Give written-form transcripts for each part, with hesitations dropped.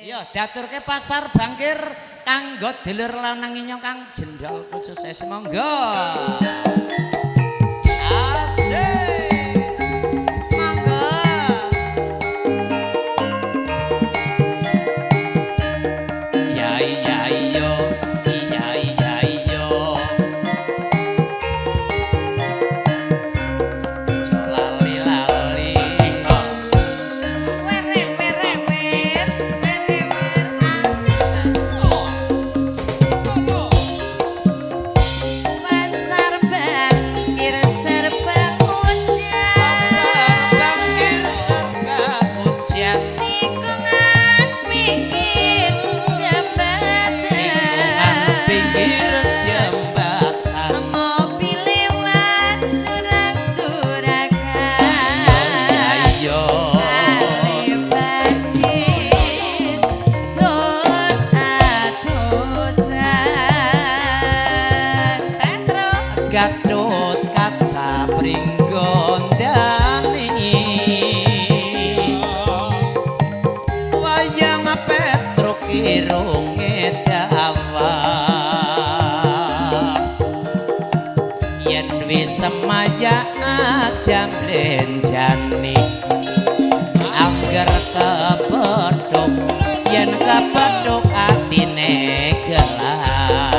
Ya diaturke pasar bangkir kanggo deler lanang inyong Kang Jendol khusus monggo. Gatut kaca pringgondani wayang petruk irunge dawa yen wis semaya jam lenjani angger kepethuk yen kepethuk atine gelar.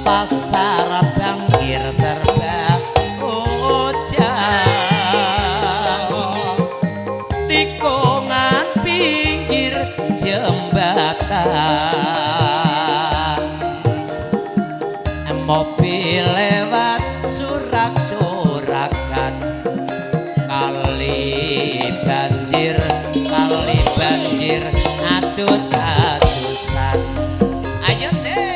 Pasar bangkir serba ujang tikungan pinggir jembatan mobil lewat surak-surakan kali banjir adus-adusan. Ayo deh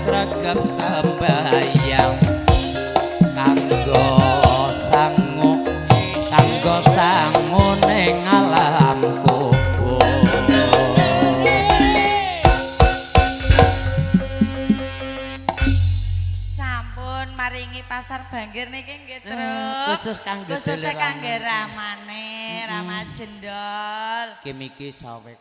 sregep sembayang kanggo sangu ning alam kubur. Sampun maringi pasar Bangkir niki nggih Truk. Khusus kangge ramane Rama Jendol. Kim iki sawe